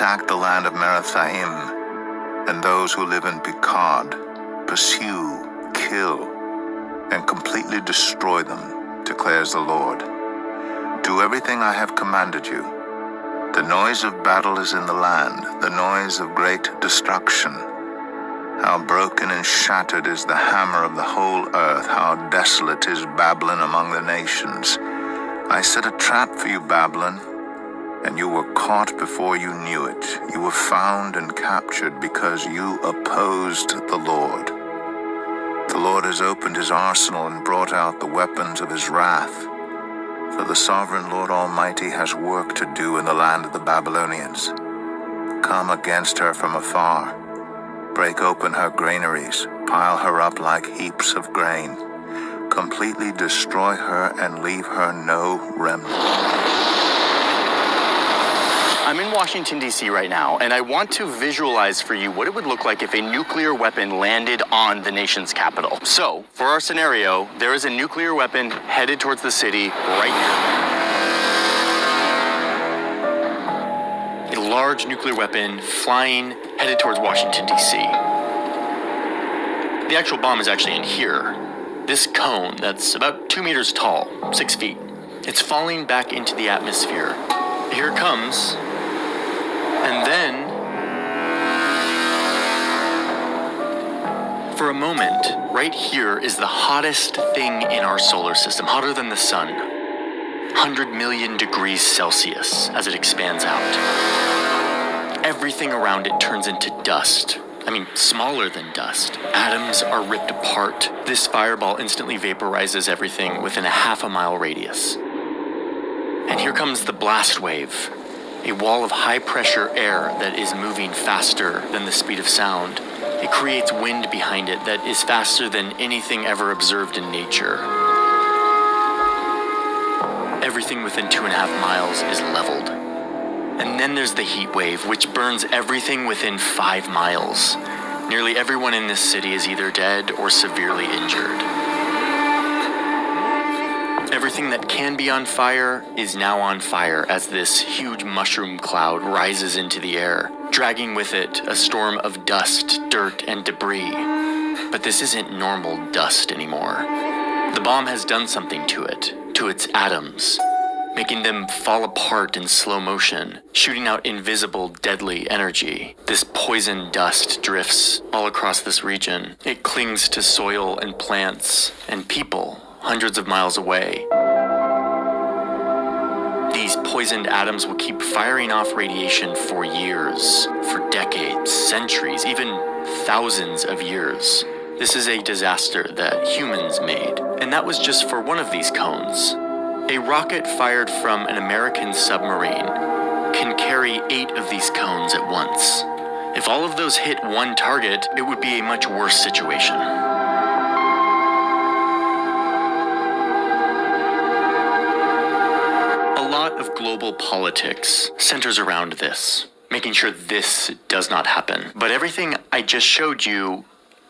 attack the land of Merathaim and those who live in Pekod, pursue, kill, and completely destroy them, declares the Lord. Do everything I have commanded you. The noise of battle is in the land, the noise of great destruction. How broken and shattered is the hammer of the whole earth, how desolate is Babylon among the nations. I set a trap for you, Babylon, and you were caught before you knew it. You were found and captured because you opposed the Lord. The Lord has opened his arsenal and brought out the weapons of his wrath. For the sovereign Lord Almighty has work to do in the land of the Babylonians. Come against her from afar. Break open her granaries, pile her up like heaps of grain. Completely destroy her and leave her no remnant. I'm in Washington, D.C. right now, and I want to visualize for you what it would look like if a nuclear weapon landed on the nation's capital. So, for our scenario, there is a nuclear weapon headed towards the city right now. A large nuclear weapon flying, headed towards Washington, D.C. The actual bomb is actually in here. This cone that's about 2 meters tall, 6 feet. It's falling back into the atmosphere. Here it comes. And then, for a moment, right here is the hottest thing in our solar system, hotter than the sun. 100 million degrees Celsius as it expands out. Everything around it turns into dust. I mean, smaller than dust. Atoms are ripped apart. This fireball instantly vaporizes everything within a half-a-mile radius. And here comes the blast wave. A wall of high-pressure air that is moving faster than the speed of sound. It creates wind behind it that is faster than anything ever observed in nature. Everything within 2.5 miles is leveled. And then there's the heat wave, which burns everything within 5 miles. Nearly everyone in this city is either dead or severely injured. Everything that can be on fire is now on fire as this huge mushroom cloud rises into the air, dragging with it a storm of dust, dirt, and debris. But this isn't normal dust anymore. The bomb has done something to it, to its atoms, making them fall apart in slow motion, shooting out invisible, deadly energy. This poison dust drifts all across this region. It clings to soil and plants and people hundreds of miles away. These poisoned atoms will keep firing off radiation for years, for decades, centuries, even thousands of years. This is a disaster that humans made, and that was just for one of these cones. A rocket fired from an American submarine can carry 8 of these cones at once. If all of those hit one target, it would be a much worse situation. A lot of global politics centers around this, making sure this does not happen. But everything I just showed you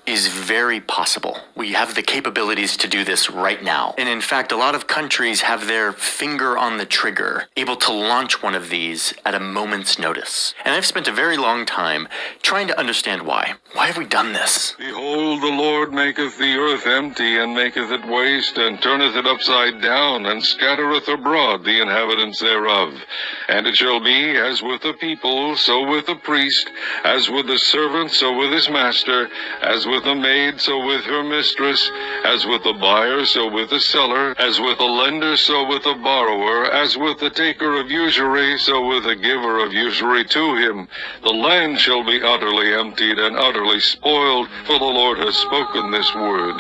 is very possible. We have the capabilities to do this right now. And in fact, a lot of countries have their finger on the trigger, able to launch one of these at a moment's notice. And I've spent a very long time trying to understand why. Why have we done this? Behold, the Lord maketh the earth empty, and maketh it waste, and turneth it upside down, and scattereth abroad the inhabitants thereof. And it shall be, as with the people, so with the priest, as with the servant, so with his master, as with the maid, so with her mistress, as with the buyer, so with the seller, as with the lender, so with the borrower, as with the taker of usury, so with the giver of usury to him. The land shall be utterly emptied and utterly spoiled, for the Lord has spoken this word.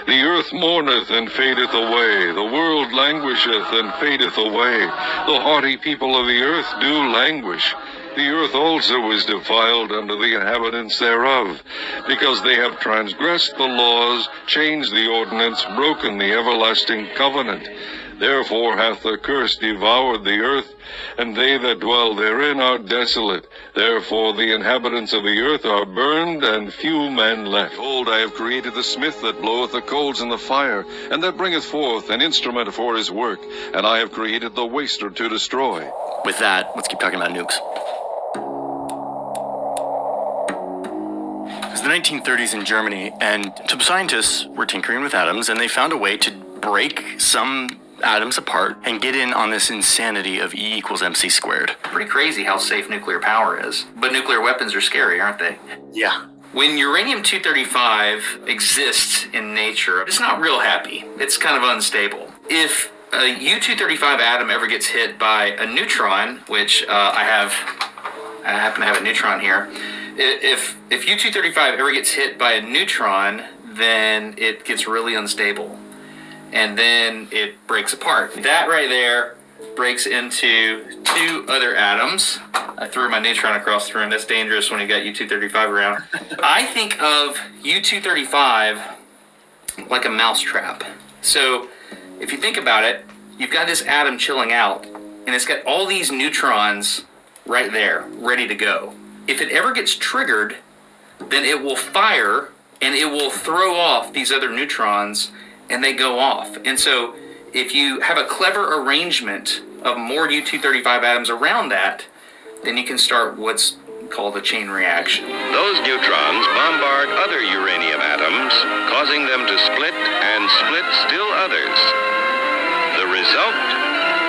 The earth mourneth and fadeth away, the world languisheth and fadeth away. The haughty people of the earth do languish. The earth also is defiled unto the inhabitants thereof, because they have transgressed the laws, changed the ordinance, broken the everlasting covenant. Therefore hath the curse devoured the earth, and they that dwell therein are desolate. Therefore the inhabitants of the earth are burned, and few men left. Behold, I have created the smith that bloweth the coals in the fire, and that bringeth forth an instrument for his work, and I have created the waster to destroy. With that, let's keep talking about nukes. 1930s in Germany, and some scientists were tinkering with atoms, and they found a way to break some atoms apart and get in on this insanity of E equals mc squared. Pretty crazy how safe nuclear power is. But nuclear weapons are scary, aren't they? Yeah. When uranium-235 exists in nature, it's not real happy. It's kind of unstable. If a U-235 atom ever gets hit by a neutron, which I happen to have a neutron here. If U-235 ever gets hit by a neutron, then it gets really unstable. And then it breaks apart. That right there breaks into two other atoms. I threw my neutron across the room. That's dangerous when you got U-235 around. I think of U-235 like a mousetrap. So if you think about it, you've got this atom chilling out, and it's got all these neutrons right there, ready to go. If it ever gets triggered, then it will fire, and it will throw off these other neutrons, and they go off. And so if you have a clever arrangement of more U-235 atoms around that, then you can start what's called a chain reaction. Those neutrons bombard other uranium atoms, causing them to split and split still others. The result,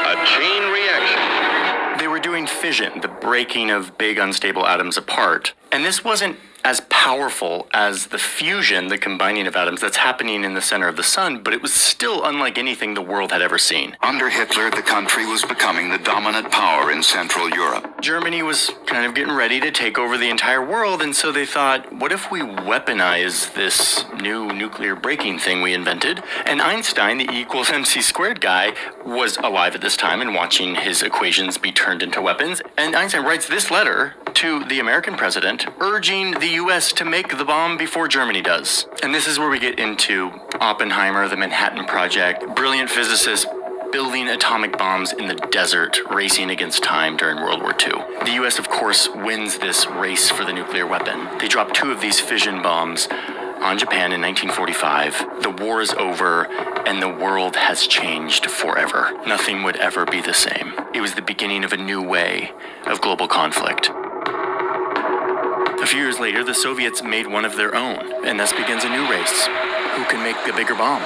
a chain reaction. They were doing fission, the breaking of big unstable atoms apart. And this wasn't as powerful as the fusion, the combining of atoms that's happening in the center of the sun, but it was still unlike anything the world had ever seen. Under Hitler, the country was becoming the dominant power in Central Europe. Germany was kind of getting ready to take over the entire world, and so they thought, what if we weaponize this new nuclear breaking thing we invented? And Einstein, the E equals mc squared guy, was alive at this time and watching his equations be turned into weapons. And Einstein writes this letter to the American president, urging the U.S. to make the bomb before Germany does. And this is where we get into Oppenheimer, the Manhattan Project, brilliant physicists building atomic bombs in the desert, racing against time during World War II. The U.S., of course, wins this race for the nuclear weapon. They drop 2 of these fission bombs on Japan in 1945. The war is over, and the world has changed forever. Nothing would ever be the same. It was the beginning of a new way of global conflict. A few years later, the Soviets made one of their own, and thus begins a new race. Who can make the bigger bomb?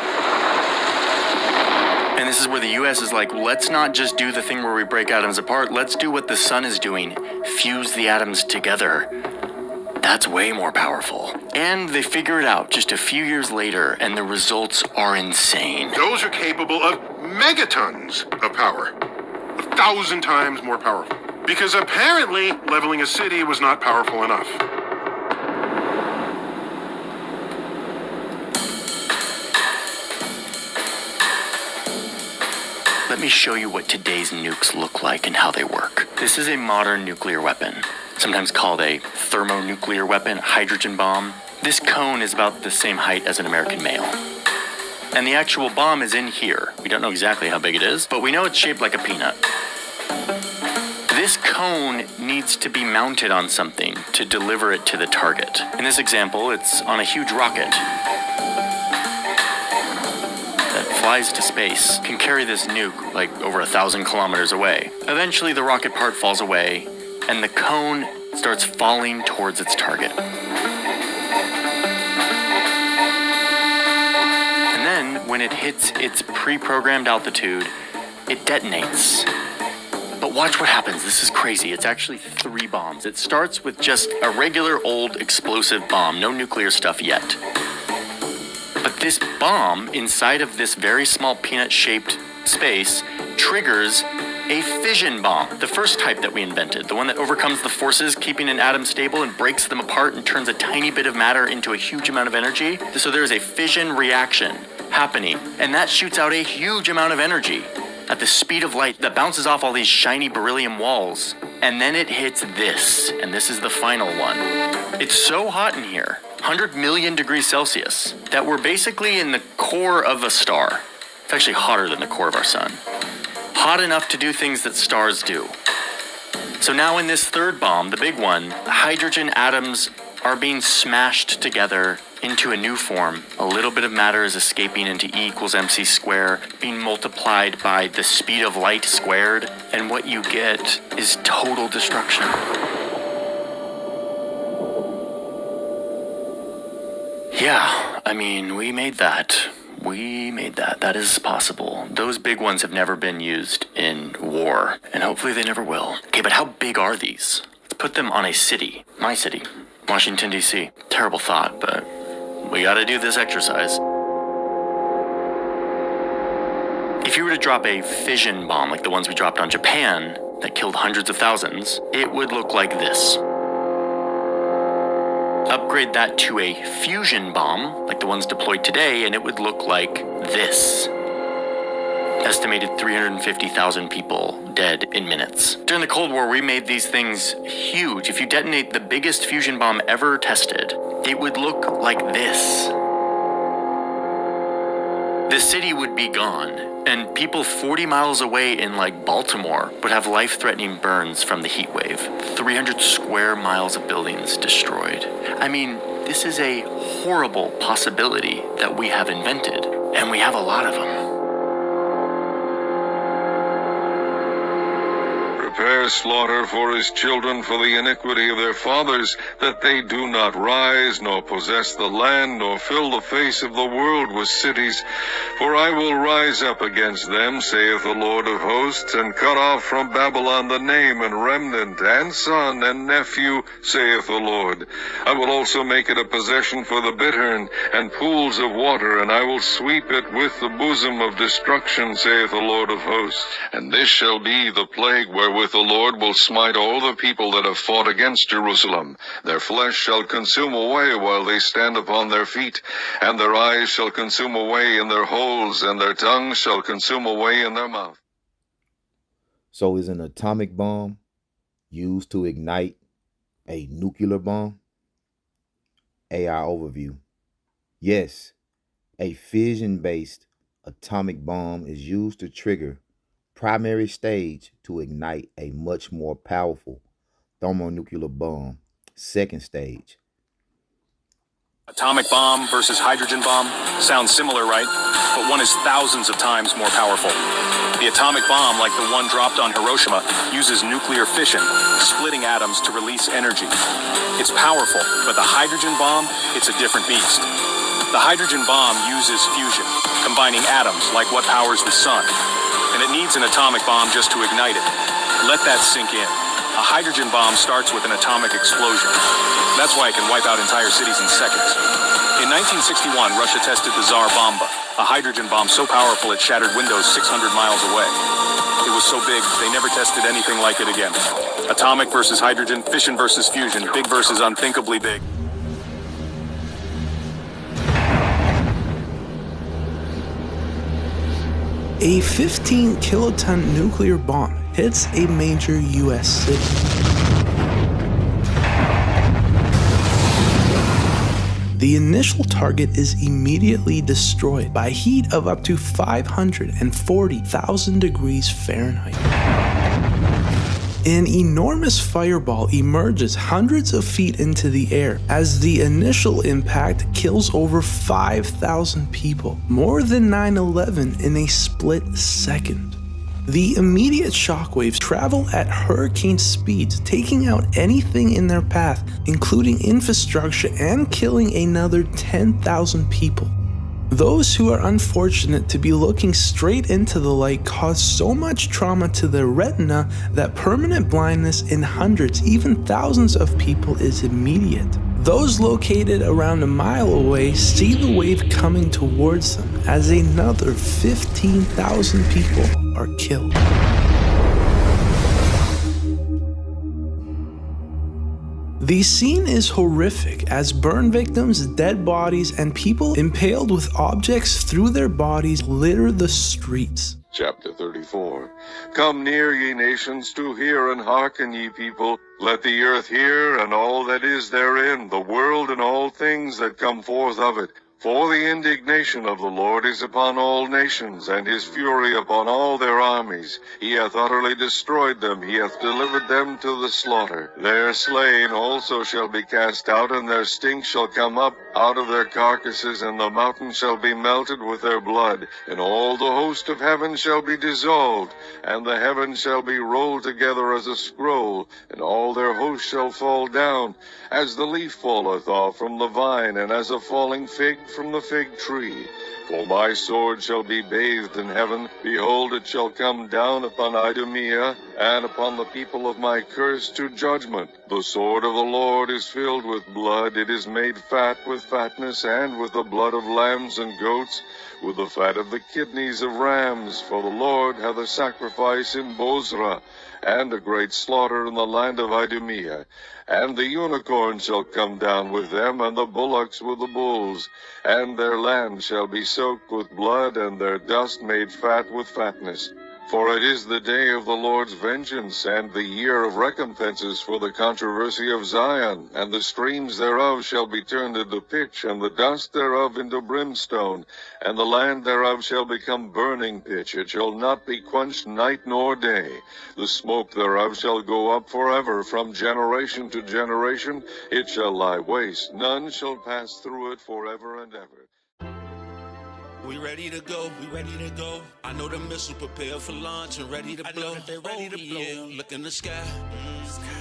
And this is where the US is like, let's not just do the thing where we break atoms apart, let's do what the sun is doing, fuse the atoms together. That's way more powerful. And they figure it out just a few years later, and the results are insane. Those are capable of megatons of power. 1,000 times more powerful. Because apparently, leveling a city was not powerful enough. Let me show you what today's nukes look like and how they work. This is a modern nuclear weapon, sometimes called a thermonuclear weapon, hydrogen bomb. This cone is about the same height as an American male. And the actual bomb is in here. We don't know exactly how big it is, but we know it's shaped like a peanut. This cone needs to be mounted on something to deliver it to the target. In this example, it's on a huge rocket that flies to space, can carry this nuke like over 1,000 kilometers away. Eventually, the rocket part falls away, and the cone starts falling towards its target. And then, when it hits its pre-programmed altitude, it detonates. But watch what happens. This is crazy. It's actually 3 bombs. It starts with just a regular old explosive bomb, no nuclear stuff yet. But this bomb inside of this very small peanut-shaped space triggers a fission bomb, the first type that we invented, the one that overcomes the forces keeping an atom stable and breaks them apart and turns a tiny bit of matter into a huge amount of energy. So there's a fission reaction happening, and that shoots out a huge amount of energy at the speed of light that bounces off all these shiny beryllium walls. And then it hits this, and this is the final one. It's so hot in here, 100 million degrees Celsius, that we're basically in the core of a star. It's actually hotter than the core of our sun. Hot enough to do things that stars do. So now in this third bomb, the big one, hydrogen atoms are being smashed together into a new form. A little bit of matter is escaping into E equals mc squared, being multiplied by the speed of light squared, and what you get is total destruction. Yeah, I mean, we made that. That is possible. Those big ones have never been used in war, and hopefully they never will. Okay, but how big are these? Let's put them on a city. My city, Washington, D.C. Terrible thought, but we gotta do this exercise. If you were to drop a fission bomb like the ones we dropped on Japan that killed hundreds of thousands, it would look like this. Upgrade that to a fusion bomb, like the ones deployed today, and it would look like this. Estimated 350,000 people dead in minutes. During the Cold War, we made these things huge. If you detonate the biggest fusion bomb ever tested, it would look like this. The city would be gone, and people 40 miles away in like Baltimore would have life-threatening burns from the heat wave. 300 square miles of buildings destroyed. I mean, this is a horrible possibility that we have invented, and we have a lot of them. Prepare slaughter for his children for the iniquity of their fathers, that they do not rise, nor possess the land, nor fill the face of the world with cities. For I will rise up against them, saith the Lord of hosts, and cut off from Babylon the name and remnant, and son and nephew, saith the Lord. I will also make it a possession for the bittern, and pools of water, and I will sweep it with the bosom of destruction, saith the Lord of hosts. And this shall be the plague wherewith the Lord will smite all the people that have fought against Jerusalem. Their flesh shall consume away while they stand upon their feet, and their eyes shall consume away in their holes, and their tongues shall consume away in their mouth. So is an atomic bomb used to ignite a nuclear bomb? AI overview. Yes, a fission-based atomic bomb is used to trigger primary stage to ignite a much more powerful thermonuclear bomb, second stage. Atomic bomb versus hydrogen bomb sounds similar, right? But one is thousands of times more powerful. The atomic bomb, like the one dropped on Hiroshima, uses nuclear fission, splitting atoms to release energy. It's powerful, but the hydrogen bomb, it's a different beast. The hydrogen bomb uses fusion, combining atoms like what powers the sun. And it needs an atomic bomb just to ignite it. Let that sink in. A hydrogen bomb starts with an atomic explosion. That's why it can wipe out entire cities in seconds. In 1961, Russia tested the Tsar Bomba, a hydrogen bomb so powerful it shattered windows 600 miles away. It was so big, they never tested anything like it again. Atomic versus hydrogen, fission versus fusion, big versus unthinkably big. A 15-kiloton nuclear bomb hits a major U.S. city. The initial target is immediately destroyed by heat of up to 540,000 degrees Fahrenheit. An enormous fireball emerges hundreds of feet into the air as the initial impact kills over 5,000 people, more than 9/11 in a split second. The immediate shockwaves travel at hurricane speeds, taking out anything in their path, including infrastructure, and killing another 10,000 people. Those who are unfortunate to be looking straight into the light cause so much trauma to their retina that permanent blindness in hundreds, even thousands of people is immediate. Those located around a mile away see the wave coming towards them as another 15,000 people are killed. The scene is horrific as burn victims, dead bodies, and people impaled with objects through their bodies litter the streets. Chapter 34. Come near, ye nations, to hear, and hearken, ye people. Let the earth hear, and all that is therein, the world and all things that come forth of it. For the indignation of the Lord is upon all nations, and his fury upon all their armies. He hath utterly destroyed them, he hath delivered them to the slaughter. Their slain also shall be cast out, and their stink shall come up out of their carcasses, and the mountains shall be melted with their blood, and all the host of heaven shall be dissolved, and the heavens shall be rolled together as a scroll, and all their host shall fall down, as the leaf falleth off from the vine, and as a falling fig from the fig tree. For my sword shall be bathed in heaven. Behold, it shall come down upon Idumea, and upon the people of my curse to judgment. The sword of the Lord is filled with blood. It is made fat with fatness, and with the blood of lambs and goats, with the fat of the kidneys of rams. For the Lord hath a sacrifice in Bozrah, and a great slaughter in the land of Idumea. And the unicorn shall come down with them, and the bullocks with the bulls. And their land shall be soaked with blood, and their dust made fat with fatness. For it is the day of the Lord's vengeance, and the year of recompenses for the controversy of Zion. And the streams thereof shall be turned into pitch, and the dust thereof into brimstone. And the land thereof shall become burning pitch. It shall not be quenched night nor day. The smoke thereof shall go up forever, from generation to generation. It shall lie waste. None shall pass through it forever and ever. We ready to go, we ready to go. I know the missiles prepared for launch and ready to blow. They ready to blow. Yeah. Look in the sky,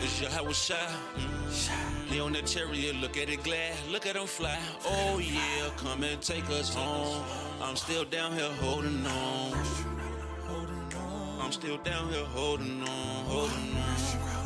it's Yahawah'S. He on that chariot, look at it glad, look at him fly. Oh yeah, come and take us home. I'm still down here holding on. I'm still down here holding on, holding on.